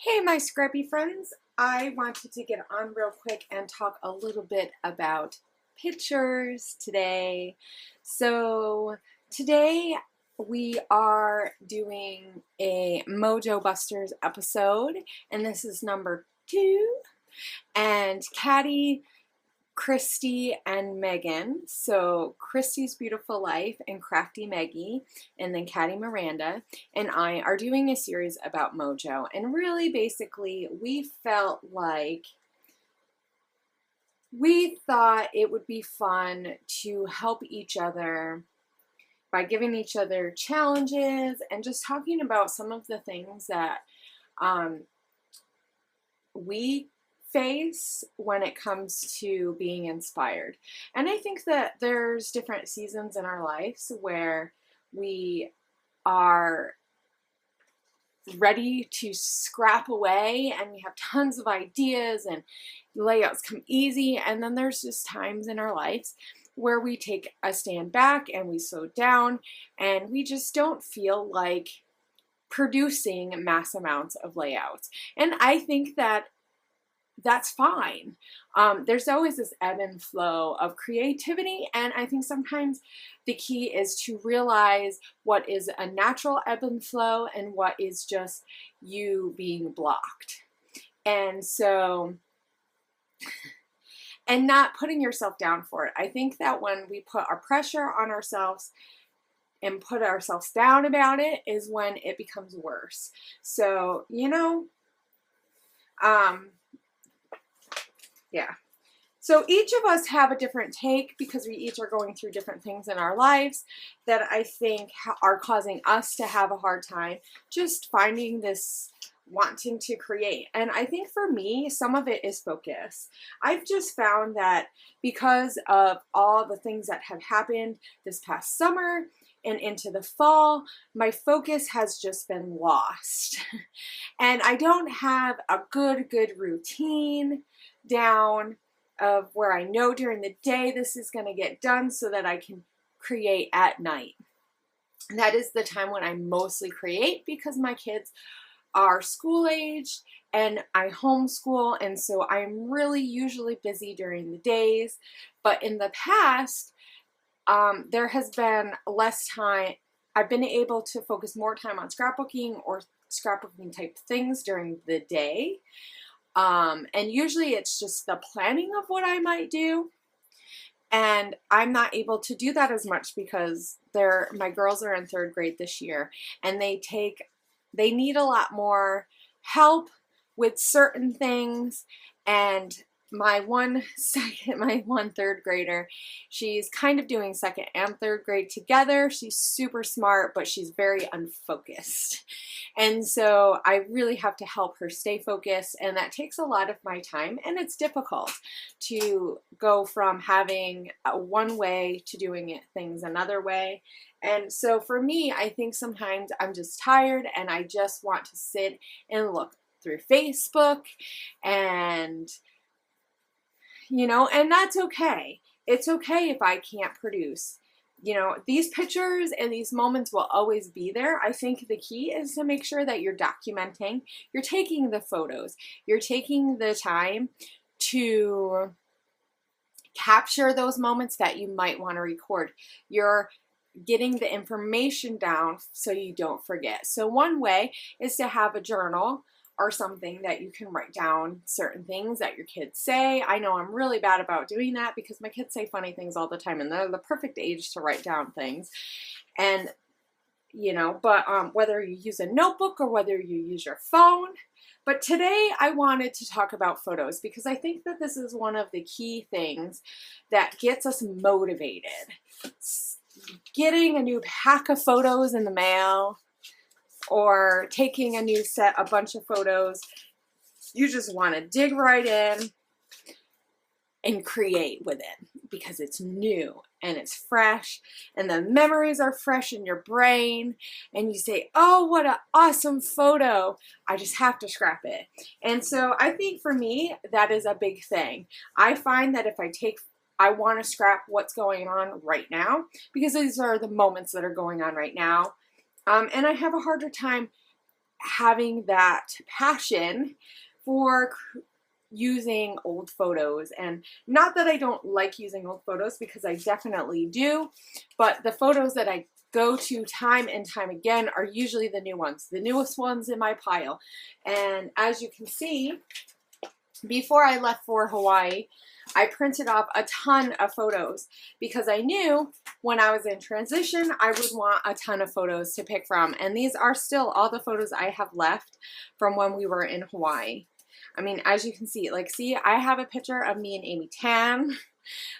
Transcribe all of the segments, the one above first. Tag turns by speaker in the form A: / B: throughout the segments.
A: Hey, my scrappy friends. I wanted to get on real quick and talk a little bit about pictures today. So, today we are doing a Mojo Busters episode, and this is number 2. And Katty, Christy, and Megan. So Christy's Beautiful Life and Crafty Meggy, and then Katty, Miranda, and I are doing a series about Mojo. And really, basically, we felt like we thought it would be fun to help each other by giving each other challenges and just talking about some of the things that we face when it comes to being inspired. And I think that there's different seasons in our lives where we are ready to scrap away and we have tons of ideas and layouts come easy, and then there's just times in our lives where we take a stand back and we slow down and we just don't feel like producing mass amounts of layouts. And I think that that's fine. There's always this ebb and flow of creativity, and I think sometimes the key is to realize what is a natural ebb and flow and what is just you being blocked. And so, and not putting yourself down for it. I think that when we put our pressure on ourselves and put ourselves down about it is when it becomes worse. So, yeah. So each of us have a different take because we each are going through different things in our lives that I think are causing us to have a hard time just finding this wanting to create. And I think for me, some of it is focus. I've just found that because of all the things that have happened this past summer and into the fall, my focus has just been lost. And I don't have a good routine down of where I know during the day this is going to get done so that I can create at night. And that is the time when I mostly create because my kids are school aged and I homeschool, and so I'm really usually busy during the days. But in the past, there has been less time. I've been able to focus more time on scrapbooking or scrapbooking type things during the day. And usually it's just the planning of what I might do. And I'm not able to do that as much because my girls are in 3rd grade this year, and they need a lot more help with certain things. And my one 3rd grader, she's kind of doing 2nd and 3rd grade together. She's super smart, but she's very unfocused. And so I really have to help her stay focused, and that takes a lot of my time, and it's difficult to go from having one way to doing things another way. And so for me, I think sometimes I'm just tired and I just want to sit and look through Facebook and and that's okay. It's okay if I can't produce. These pictures and these moments will always be there. I think the key is to make sure that you're documenting, you're taking the photos, you're taking the time to capture those moments that you might want to record. You're getting the information down so you don't forget. So one way is to have a journal or something that you can write down certain things that your kids say. I know I'm really bad about doing that because my kids say funny things all the time, and they're the perfect age to write down things. And, but whether you use a notebook or whether you use your phone. But today I wanted to talk about photos because I think that this is one of the key things that gets us motivated. Getting a new pack of photos in the mail, or taking a bunch of photos. You just want to dig right in and create with it because it's new and it's fresh and the memories are fresh in your brain, and you say, oh, what an awesome photo. I just have to scrap it. And so I think for me, that is a big thing. I find that if I want to scrap what's going on right now because these are the moments that are going on right now. And I have a harder time having that passion for using old photos. And not that I don't like using old photos, because I definitely do, but the photos that I go to time and time again are usually the new ones, the newest ones in my pile. And as you can see, before I left for Hawaii, I printed off a ton of photos because I knew when I was in transition, I would want a ton of photos to pick from. And these are still all the photos I have left from when we were in Hawaii. I mean, as you can see, like, see, I have a picture of me and Amy Tan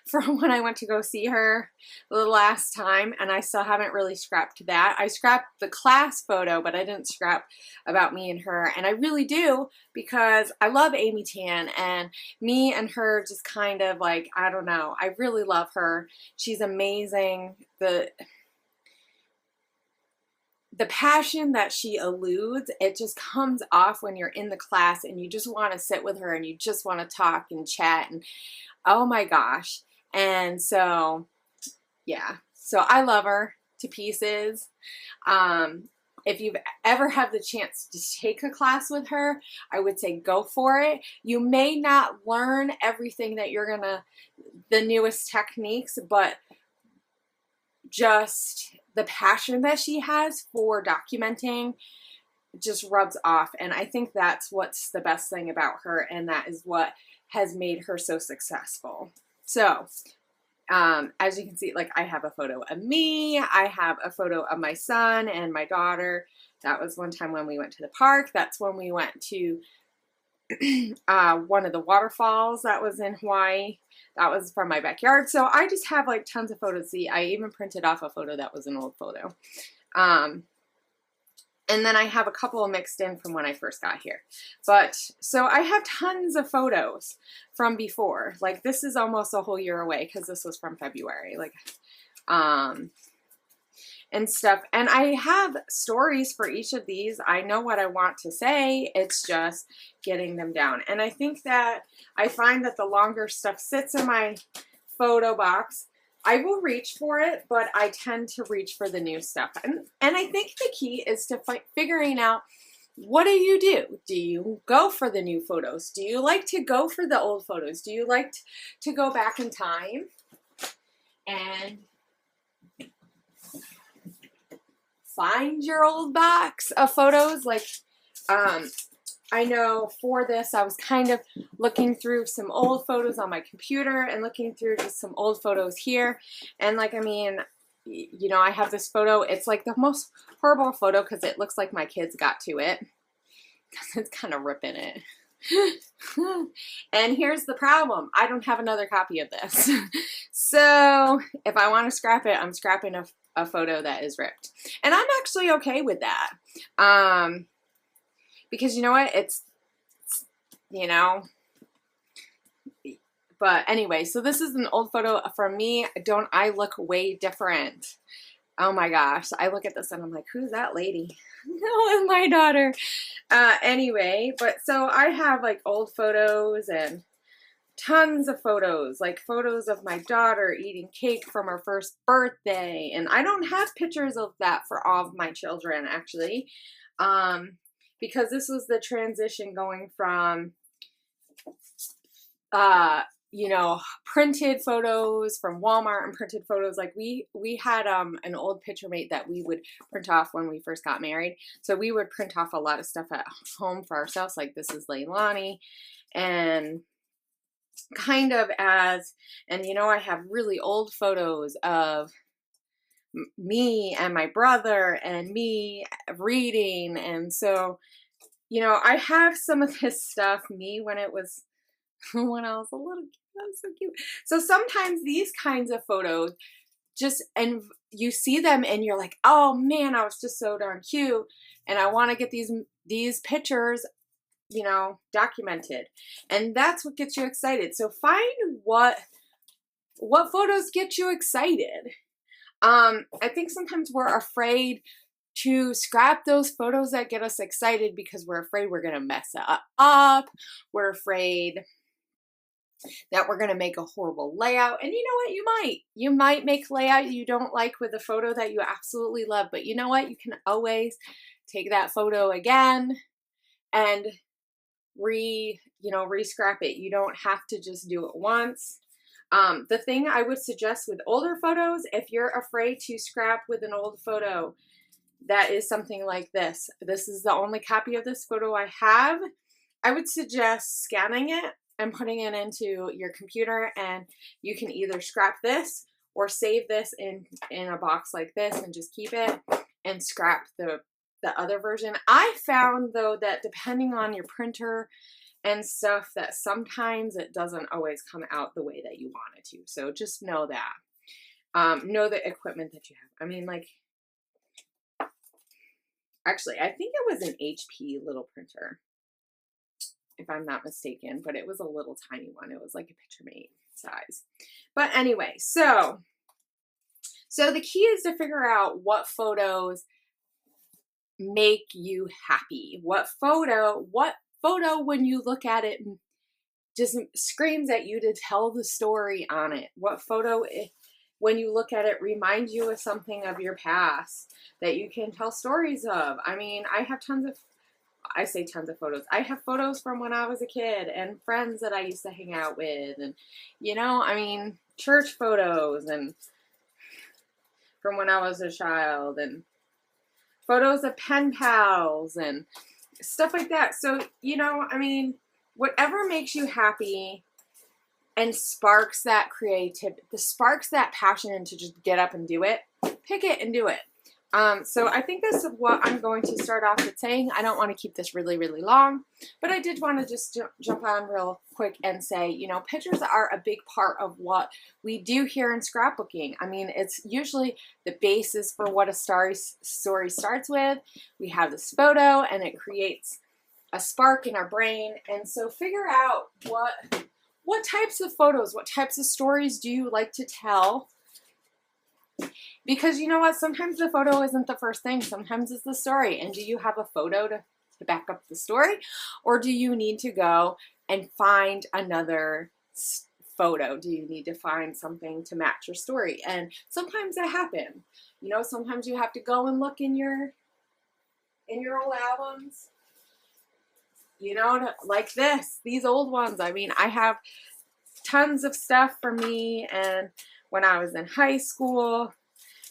A: from when I went to go see her the last time, and I still haven't really scrapped that. I scrapped the class photo, but I didn't scrap about me and her, and I really do, because I love Amy Tan, and me and her just kind of like, I don't know, I really love her. She's amazing. The passion that she eludes, it just comes off when you're in the class and you just want to sit with her and you just want to talk and chat, and oh my gosh. And so, yeah, so I love her to pieces. If you've ever had the chance to take a class with her, I would say go for it. You may not learn everything that you're gonna, the newest techniques, but just the passion that she has for documenting just rubs off. And I think that's what's the best thing about her, and that is what has made her so successful. So as you can see, like, I have a photo of me, I have a photo of my son and my daughter. That was one time when we went to the park. That's when we went to one of the waterfalls that was in Hawaii. That was from my backyard. So I just have like tons of photos. See, I even printed off a photo that was an old photo. And then I have a couple mixed in from when I first got here. But so I have tons of photos from before. Like, this is almost a whole year away because this was from February. Like, and stuff. And I have stories for each of these. I know what I want to say. It's just getting them down. And I think that I find that the longer stuff sits in my photo box, I will reach for it, but I tend to reach for the new stuff. And I think the key is to figuring out, what do you do? Do you go for the new photos? Do you like to go for the old photos? Do you like to go back in time and find your old box of photos? Like, I know for this, I was kind of looking through some old photos on my computer and looking through just some old photos here. And like, I mean, you know, I have this photo. It's like the most horrible photo because it looks like my kids got to it. It's kind of ripping it. And here's the problem. I don't have another copy of this. So if I want to scrap it, I'm scrapping a photo that is ripped. And I'm actually okay with that. Because you know what? It's, you know, but anyway, so this is an old photo from me. Don't I look way different? Oh my gosh. I look at this and I'm like, who's that lady? No, my daughter. Anyway, but so I have like old photos and tons of photos, like photos of my daughter eating cake from her first birthday. And I don't have pictures of that for all of my children, actually. Because this was the transition going from, you know, printed photos from Walmart and printed photos. Like we had an old picture mate that we would print off when we first got married. So we would print off a lot of stuff at home for ourselves. Like, this is Leilani, and kind of as, and you know, I have really old photos of me and my brother and me reading. And so, you know, I have some of this stuff, me when it was, when I was a little kid. That was so cute. So sometimes these kinds of photos just, and you see them and you're like, oh man, I was just so darn cute. And I want to get these pictures, you know, documented. And that's what gets you excited. So find what photos get you excited. I think sometimes we're afraid to scrap those photos that get us excited because we're afraid we're going to mess up. We're afraid that we're going to make a horrible layout. And you know what? You might make layout you don't like with a photo that you absolutely love. But you know what? You can always take that photo again and re-scrap it. You don't have to just do it once. The thing I would suggest with older photos, if you're afraid to scrap with an old photo, that is something like this. This is the only copy of this photo I have. I would suggest scanning it and putting it into your computer, and you can either scrap this or save this in a box like this and just keep it and scrap the other version. I found though that depending on your printer and stuff, that sometimes it doesn't always come out the way that you want it to. So just know that. Know the equipment that you have. I mean, like, actually, I think it was an HP little printer, if I'm not mistaken, but it was a little tiny one. It was like a PictureMate size. But anyway, so the key is to figure out what photos make you happy. What photo when you look at it just screams at you to tell the story on it. What photo, when you look at it, reminds you of something of your past that you can tell stories of. I mean, I have tons of photos. I have photos from when I was a kid and friends that I used to hang out with, and I mean, church photos and from when I was a child, and photos of pen pals and stuff like that. So, I mean, whatever makes you happy and sparks that creativity, sparks that passion to just get up and do it, pick it and do it. So I think this is what I'm going to start off with saying. I don't want to keep this really, really long, but I did want to just jump on real quick and say, pictures are a big part of what we do here in scrapbooking. I mean, it's usually the basis for what a story starts with. We have this photo and it creates a spark in our brain. And so figure out what types of photos, what types of stories do you like to tell? Because you know what? Sometimes the photo isn't the first thing. Sometimes it's the story. And do you have a photo to back up the story? Or do you need to go and find another photo? Do you need to find something to match your story? And sometimes that happens. Sometimes you have to go and look in your old albums. Like these old ones. I mean, I have tons of stuff for me and when I was in high school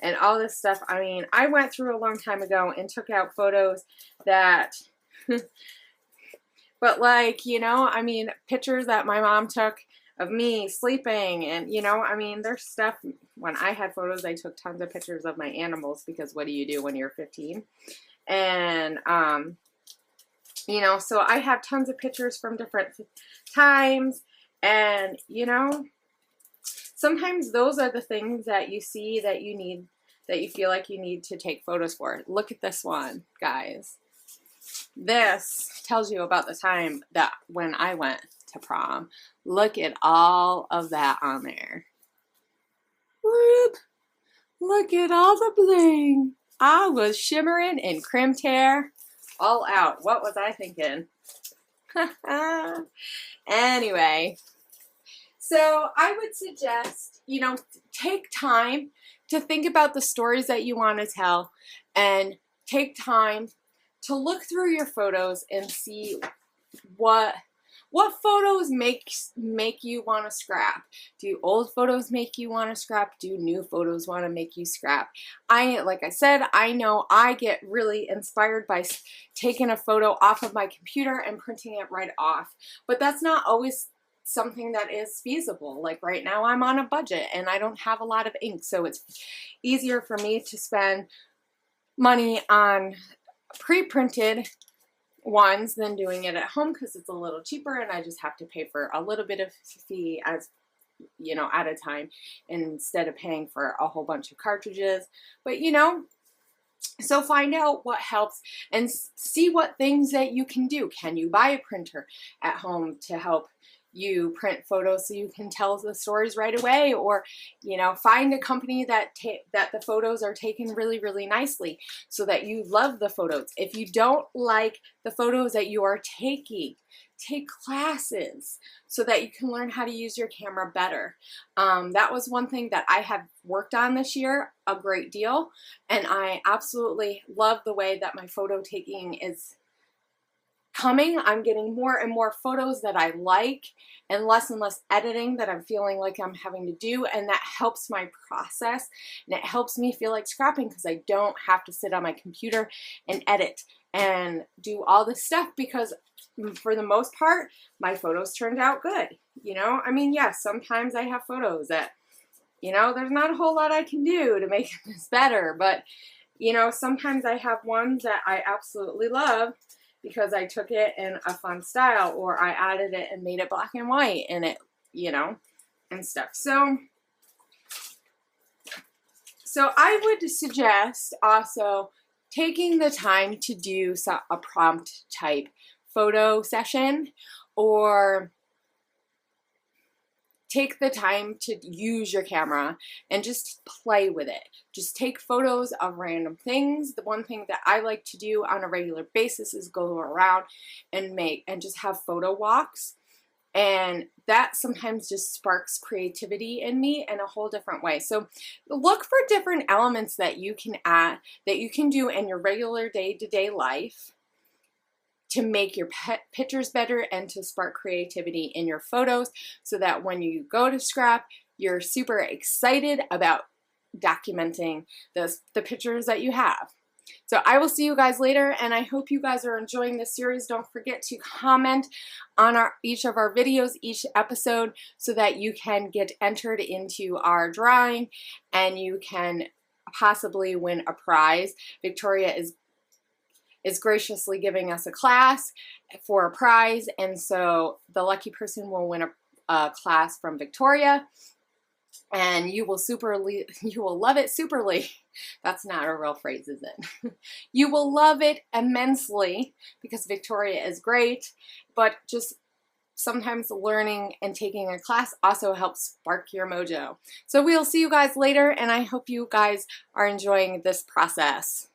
A: and all this stuff. I mean, I went through a long time ago and took out photos that, but like, I mean, pictures that my mom took of me sleeping and, I mean, there's stuff. When I had photos, I took tons of pictures of my animals because what do you do when you're 15? And, so I have tons of pictures from different times and, sometimes those are the things that you see that you need, that you feel like you need to take photos for. Look at this one, guys. This tells you about the time that when I went to prom. Look at all of that on there. Whoop. Look at all the bling. I was shimmering in crimped hair all out. What was I thinking? Anyway. So I would suggest, take time to think about the stories that you want to tell and take time to look through your photos and see what photos make you want to scrap. Do old photos make you want to scrap? Do new photos want to make you scrap? Like I said, I know I get really inspired by taking a photo off of my computer and printing it right off. But that's not always something that is feasible. Like right now I'm on a budget and I don't have a lot of ink, so it's easier for me to spend money on pre-printed ones than doing it at home because it's a little cheaper and I just have to pay for a little bit of fee as at a time instead of paying for a whole bunch of cartridges. But so find out what helps and see what things that you can do. Can you buy a printer at home to help you print photos so you can tell the stories right away, or find a company that the photos are taken really, really nicely so that you love the photos. If you don't like the photos that you are taking, take classes so that you can learn how to use your camera better. That was one thing that I have worked on this year a great deal, and I absolutely love the way that my photo taking is coming. I'm getting more and more photos that I like and less editing that I'm feeling like I'm having to do, and that helps my process, and it helps me feel like scrapping because I don't have to sit on my computer and edit and do all this stuff, because for the most part my photos turned out good. You know, I mean, yes, sometimes I have photos that, you know, there's not a whole lot I can do to make this better, but you know, sometimes I have ones that I absolutely love because I took it in a fun style, or I added it and made it black and white and it, you know, and stuff. So I would suggest also taking the time to do a prompt type photo session, or take the time to use your camera and just play with it. Just take photos of random things. The one thing that I like to do on a regular basis is go around and just have photo walks. And that sometimes just sparks creativity in me in a whole different way. So look for different elements that you can add, that you can do in your regular day-to-day life to make your pictures better and to spark creativity in your photos, so that when you go to scrap, you're super excited about documenting the pictures that you have. So I will see you guys later, and I hope you guys are enjoying this series. Don't forget to comment on each of our videos, each episode, so that you can get entered into our drawing and you can possibly win a prize. Victoria is graciously giving us a class for a prize, and so the lucky person will win a class from Victoria, and you will love it superly. That's not a real phrase, is it? You will love it immensely because Victoria is great, but just sometimes learning and taking a class also helps spark your mojo. So we'll see you guys later, and I hope you guys are enjoying this process.